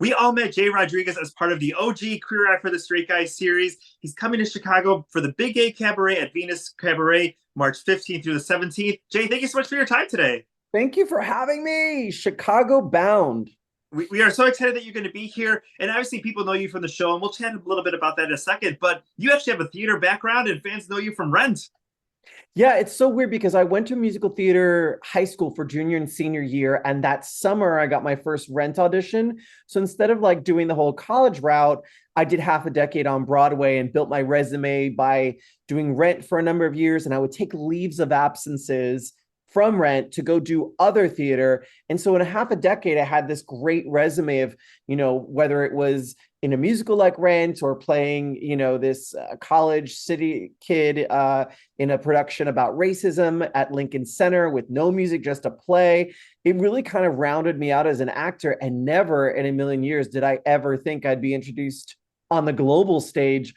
We all met Jay Rodriguez as part of the OG Queer Eye for the Straight Guys series. He's coming to Chicago for the Big Gay Cabaret at Venus Cabaret, March 15th through the 17th. Jay, thank you so much for your time today. Thank you for having me. Chicago bound. We are so excited that you're going to be here. And obviously, people know you from the show, and we'll chat a little bit about that in a second. But you actually have a theater background, and fans know you from Rent. Yeah, it's so weird because I went to musical theater high school for junior and senior year. And that summer, I got my first Rent audition. So instead of like doing the whole college route, I did half a decade on Broadway and built my resume by doing Rent for a number of years. And I would take leaves of absences from Rent to go do other theater. And so in a half a decade, I had this great resume of, whether it was in a musical like Rent or playing, this college city kid in a production about racism at Lincoln Center with no music, just a play. It really kind of rounded me out as an actor. And never in a million years did I ever think I'd be introduced on the global stage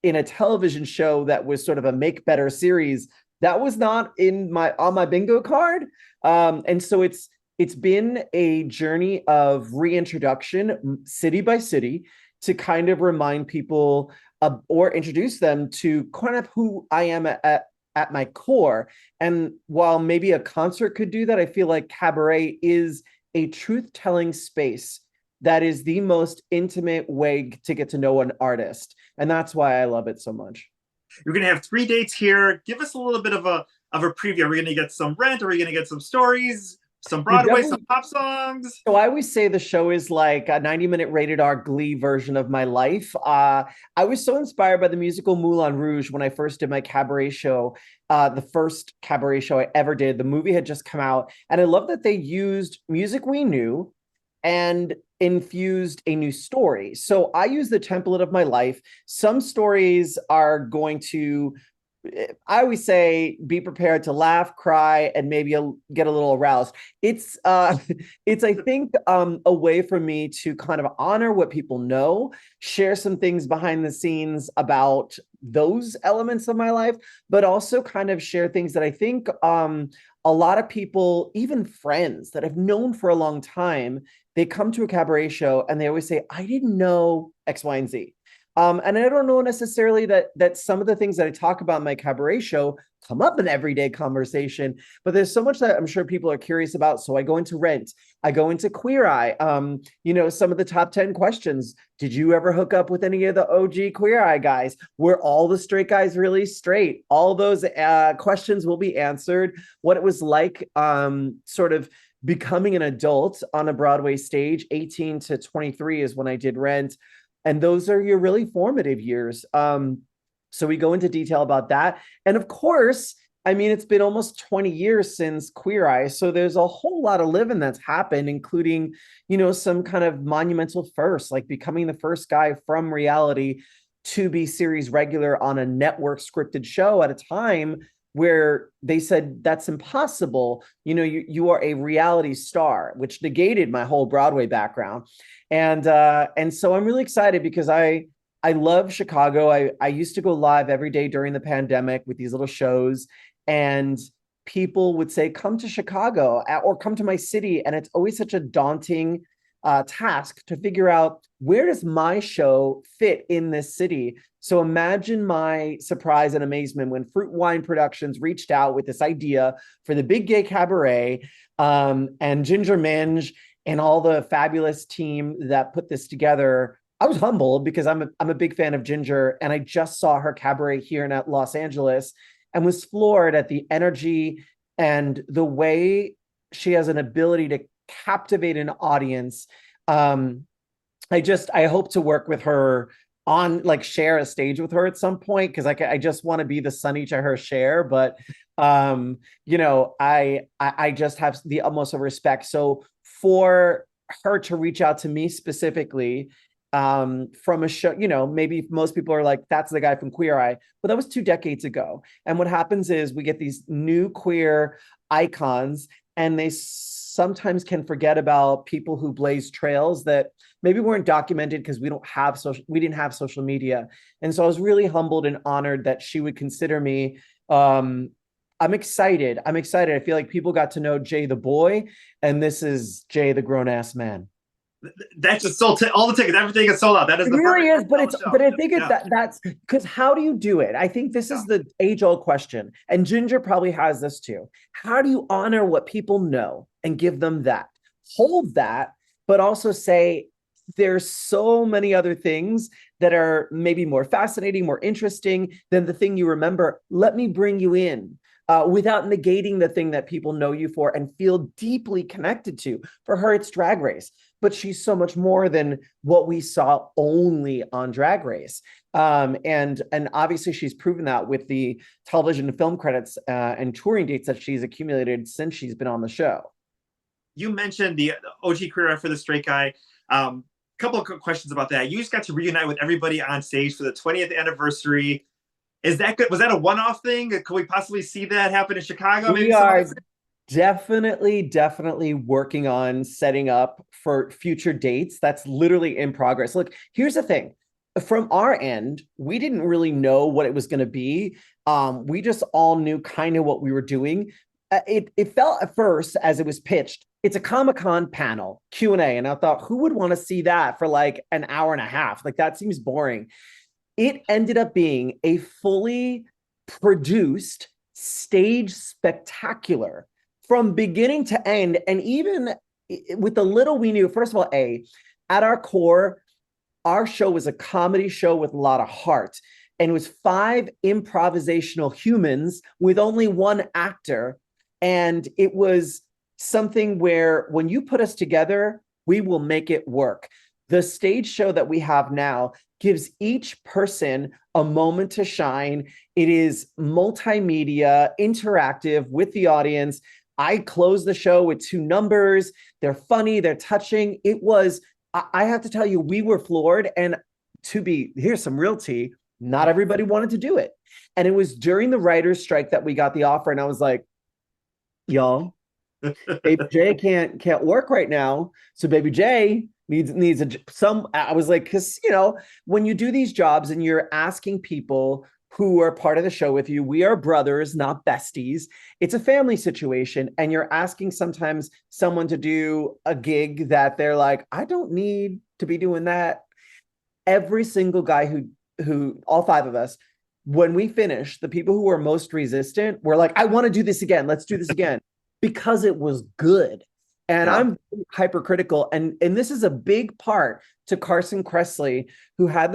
in a television show that was sort of a make better series. That was not on my bingo card. And so it's been a journey of reintroduction city by city to kind of remind people or introduce them to kind of who I am at my core. And while maybe a concert could do that, I feel like Cabaret is a truth-telling space that is the most intimate way to get to know an artist. And that's why I love it so much. You're going to have 3 dates here. Give us a little bit of a preview. Are we going to get some Rent? Are we going to get some stories? Some Broadway, some pop songs? So I always say the show is like a 90-minute rated R Glee version of my life. I was so inspired by the musical Moulin Rouge when I first did my cabaret show, the first cabaret show I ever did. The movie had just come out, and I love that they used music we knew and infused a new story. So I use the template of my life. Some stories are going to, I always say, be prepared to laugh, cry, and maybe get a little aroused. It's I think a way for me to kind of honor what people know, share some things behind the scenes about those elements of my life, but also kind of share things that I think a lot of people, even friends that I've known for a long time, they come to a cabaret show and they always say, I didn't know X, Y, and Z. And I don't know necessarily that some of the things that I talk about in my cabaret show come up in everyday conversation, but there's so much that I'm sure people are curious about. So I go into Rent, I go into Queer Eye, some of the top 10 questions. Did you ever hook up with any of the OG Queer Eye guys? Were all the straight guys really straight? All those questions will be answered. What it was like sort of becoming an adult on a Broadway stage. 18 to 23 is when I did Rent. And those are your really formative years. So we go into detail about that. And of course, I mean, it's been almost 20 years since Queer Eye. So there's a whole lot of living that's happened, including, some kind of monumental first, like becoming the first guy from reality to be series regular on a network scripted show at a time where they said that's impossible. You are a reality star, which negated my whole Broadway background. And so I'm really excited because I love Chicago. I used to go live every day during the pandemic with these little shows, and people would say, come to Chicago or come to my city. And it's always such a daunting task to figure out, where does my show fit in this city? So imagine my surprise and amazement when Fruit Wine Productions reached out with this idea for the Big Gay Cabaret, and Ginger Minge and all the fabulous team that put this together. I was humbled because I'm a big fan of Ginger, and I just saw her cabaret here in Los Angeles and was floored at the energy and the way she has an ability to captivate an audience. I hope to work with her on, like, share a stage with her at some point, because I just want to be the Sunny to her Cher. But I just have the utmost of respect. So for her to reach out to me specifically from a show, maybe most people are like, that's the guy from Queer Eye, but that was 2 decades ago. And what happens is we get these new queer icons, and they sometimes can forget about people who blaze trails that maybe weren't documented because we didn't have social media. And so I was really humbled and honored that she would consider me. I'm excited. I feel like people got to know Jay the boy, and this is Jay the grown ass man. That's just sold. All the tickets, everything is sold out. That is It the really perfect is, but show. I think Yeah, that's because how do you do it? I think this yeah. is the age-old question, and Ginger probably has this too. How do you honor what people know and give them that? Hold that, but also say there's so many other things that are maybe more fascinating, more interesting than the thing you remember. Let me bring you in. Without negating the thing that people know you for and feel deeply connected to. For her, it's Drag Race, but she's so much more than what we saw only on Drag Race. And obviously she's proven that with the television and film credits and touring dates that she's accumulated since she's been on the show. You mentioned the OG career for the straight guy. Couple of questions about that. You just got to reunite with everybody on stage for the 20th anniversary. Is that good? Was that a one-off thing? Could we possibly see that happen in Chicago? We Maybe some are other city? definitely working on setting up for future dates. That's literally in progress. Look, here's the thing. From our end, we didn't really know what it was going to be. We just all knew kind of what we were doing. It felt at first as it was pitched, it's a Comic-Con panel Q&A, and I thought, who would want to see that for like an hour and a half? Like that seems boring. It ended up being a fully produced stage spectacular from beginning to end. And even with the little we knew, first of all, at our core, our show was a comedy show with a lot of heart. And it was 5 improvisational humans with only one actor. And it was something where when you put us together, we will make it work. The stage show that we have now gives each person a moment to shine. It is multimedia, interactive with the audience. I close the show with 2 numbers. They're funny, they're touching. It was, I have to tell you, we were floored. And here's some real tea, not everybody wanted to do it. And it was during the writer's strike that we got the offer. And I was like, y'all, Baby J can't work right now. So Baby J needs I was like, because when you do these jobs and you're asking people who are part of the show with you, we are brothers, not besties. It's a family situation, and you're asking sometimes someone to do a gig that they're like, I don't need to be doing that. Every single guy who all 5 of us, when we finished, the people who were most resistant were like, I want to do this again. Let's do this again, because it was good. And Yeah. I'm hypercritical. And this is a big part to Carson Kressley, who had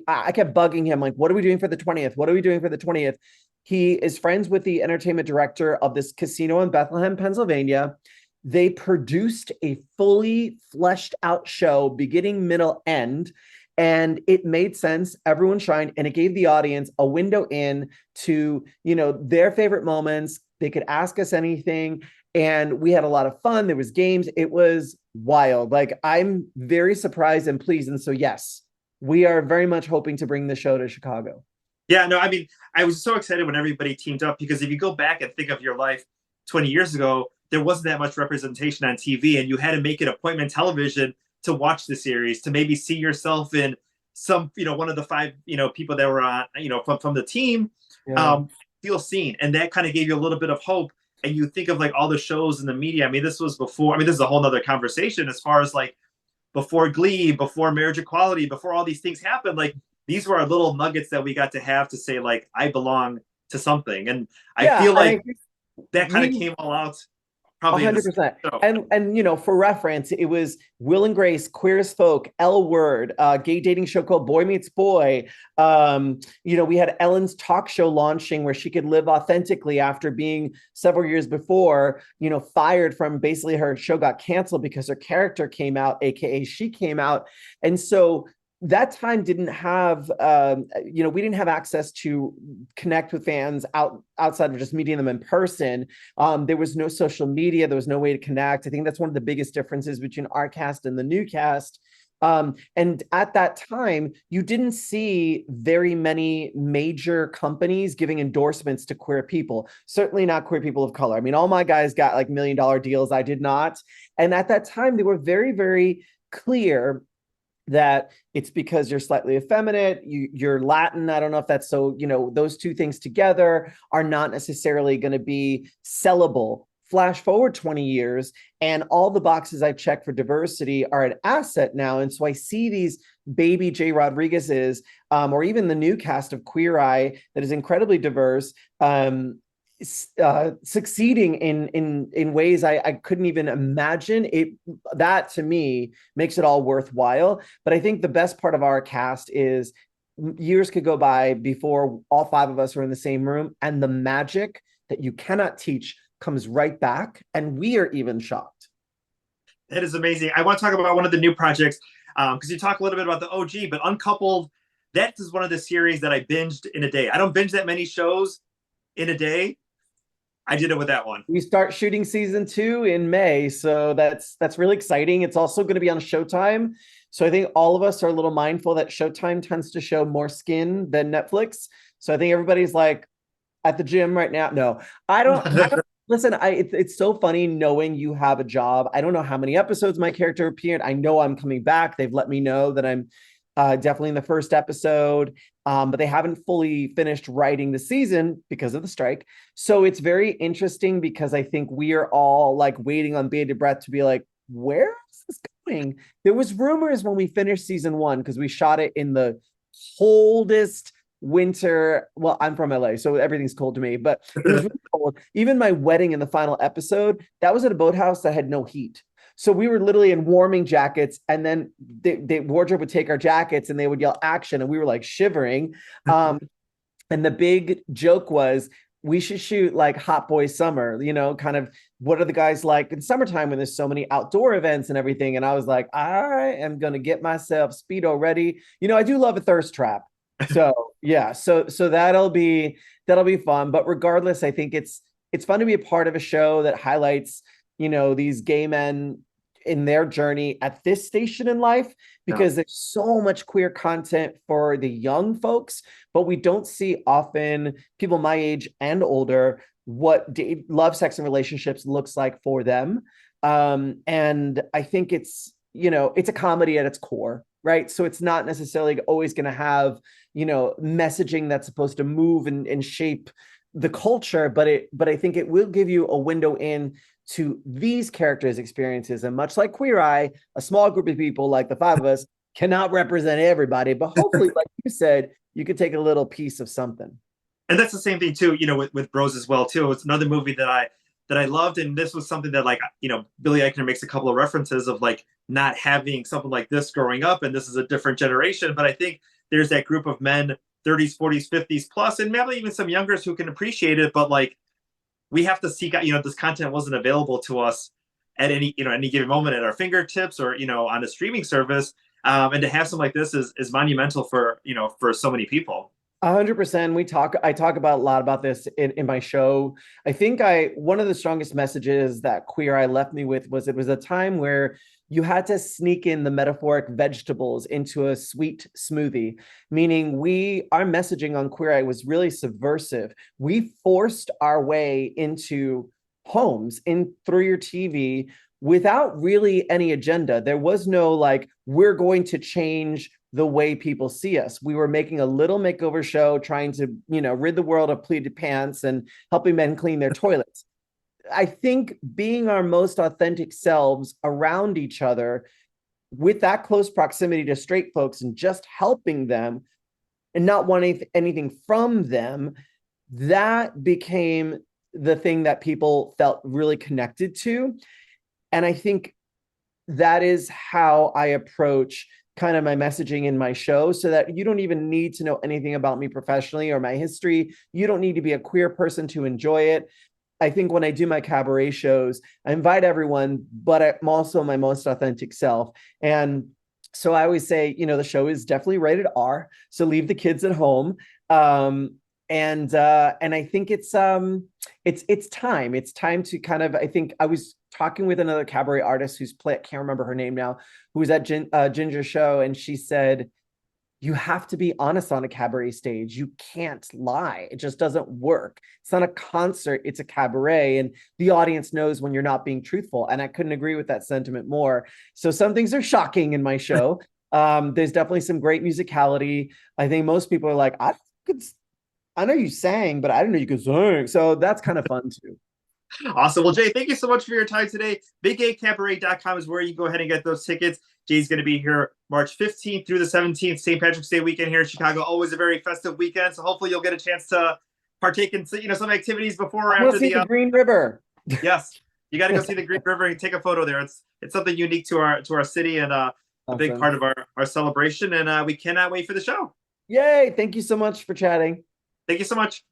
I kept bugging him, like, what are we doing for the 20th? What are we doing for the 20th? He is friends with the entertainment director of this casino in Bethlehem, Pennsylvania. They produced a fully fleshed out show, beginning, middle, end. And it made sense. Everyone shined, and it gave the audience a window in to, their favorite moments. They could ask us anything. And we had a lot of fun. There was games. It was wild. Like, I'm very surprised and pleased. And so, yes, we are very much hoping to bring the show to Chicago. Yeah, no, I mean, I was so excited when everybody teamed up, because if you go back and think of your life 20 years ago, there wasn't that much representation on TV, and you had to make an appointment television to watch the series, to maybe see yourself in some, one of the 5, people that were on, from the team, Yeah. feel seen. And that kind of gave you a little bit of hope. And you think of like all the shows in the media. I mean, this was before, this is a whole nother conversation as far as like before Glee, before Marriage Equality, before all these things happened. Like, these were our little nuggets that we got to have to say, like, I belong to something. And I Yeah. feel like And that kind of we came all out probably in this 100%. show. And for reference, it was Will and Grace, Queer as Folk, L Word, gay dating show called Boy Meets Boy. We had Ellen's talk show launching where she could live authentically after being several years before, fired from, basically her show got canceled because her character came out, aka she came out. And so that time didn't have, we didn't have access to connect with fans outside of just meeting them in person. There was no social media. There was no way to connect. I think that's one of the biggest differences between our cast and the new cast. And at that time, you didn't see very many major companies giving endorsements to queer people, certainly not queer people of color. I mean, all my guys got like $1 million deals. I did not. And at that time, they were very, very clear that it's because you're slightly effeminate, you're Latin. I don't know if that's so, those 2 things together are not necessarily going to be sellable flash forward 20 years and all the boxes I checked for diversity are an asset now. And so I see these baby Jay Rodriguez's, or even the new cast of Queer Eye that is incredibly diverse, succeeding in ways I couldn't even imagine. It that to me makes it all worthwhile. But I think the best part of our cast is years could go by before all five of us are in the same room, and the magic that you cannot teach comes right back, and we are even shocked. That is amazing. I want to talk about one of the new projects because you talk a little bit about the OG, but Uncoupled, that is one of the series that I binged in a day. I don't binge that many shows in a day. I did it with that one. We start shooting season 2 in May, so that's really exciting. It's also going to be on Showtime. So I think all of us are a little mindful that Showtime tends to show more skin than Netflix. So I think everybody's like at the gym right now. No, I don't listen. It's so funny knowing you have a job. I don't know how many episodes my character appeared. I know I'm coming back. They've let me know that I'm definitely in the first episode, but they haven't fully finished writing the season because of the strike. So it's very interesting because I think we are all like waiting on bated breath to be like, where is this going? There was rumors when we finished season 1 because we shot it in the coldest winter. Well, I'm from LA, so everything's cold to me, but it was really cold. Even my wedding in the final episode, that was at a boathouse that had no heat. So we were literally in warming jackets, and then the wardrobe would take our jackets and they would yell action, and we were like shivering. And the big joke was we should shoot like Hot Boy Summer, kind of what are the guys like in summertime when there's so many outdoor events and everything. And I was like, I am going to get myself Speedo ready. I do love a thirst trap. So yeah, so that'll be fun. But regardless, I think it's fun to be a part of a show that highlights, these gay men in their journey at this station in life, because there's so much queer content for the young folks, but we don't see often people my age and older what love, sex, and relationships looks like for them. And I think it's a comedy at its core, right? So it's not necessarily always going to have messaging that's supposed to move and shape the culture, but I think it will give you a window in to these characters' experiences. And much like Queer Eye, a small group of people like the five of us cannot represent everybody, but hopefully, like you said, you could take a little piece of something. And that's the same thing too, with Bros as well too. It's another movie that I loved, and this was something that Billy Eichner makes a couple of references of like not having something like this growing up, and this is a different generation. But I think there's that group of men, 30s, 40s, 50s plus, and maybe even some youngers who can appreciate it, but like we have to seek out, this content wasn't available to us at any given moment at our fingertips or, on a streaming service. And to have something like this is monumental for so many people. 100%. I talk about a lot about this in my show. I think one of the strongest messages that Queer Eye left me with was it was a time where you had to sneak in the metaphoric vegetables into a sweet smoothie, meaning our messaging on Queer Eye was really subversive. We forced our way into homes through your TV without really any agenda. There was no like, we're going to change the way people see us. We were making a little makeover show, trying to, rid the world of pleated pants and helping men clean their toilets. I think being our most authentic selves around each other with that close proximity to straight folks and just helping them and not wanting anything from them, that became the thing that people felt really connected to. And I think that is how I approach kind of my messaging in my show, so that you don't even need to know anything about me professionally or my history. You don't need to be a queer person to enjoy it. I think when I do my cabaret shows, I invite everyone, but I'm also my most authentic self. And so I always say, the show is definitely rated R, so leave the kids at home. And I think it's time. It's time to kind of, I think I was talking with another cabaret artist I can't remember her name now, who was at Ginger's show, and she said, you have to be honest on a cabaret stage. You can't lie. It just doesn't work. It's not a concert, it's a cabaret, and the audience knows when you're not being truthful. And I couldn't agree with that sentiment more. So some things are shocking in my show. There's definitely some great musicality. I think most people are like, I know you sang, but I didn't know you could sing. So that's kind of fun too. Awesome. Well, Jay, thank you so much for your time today. BigGayCabaret.com is where you go ahead and get those tickets. Jay's going to be here March 15th through the 17th, St. Patrick's Day weekend here in Chicago. Always a very festive weekend. So hopefully you'll get a chance to partake in some activities before or I want after to see the Green River. Yes, you got to go see the Green River and take a photo there. It's something unique to our city and a big part of our celebration. And we cannot wait for the show. Yay! Thank you so much for chatting. Thank you so much.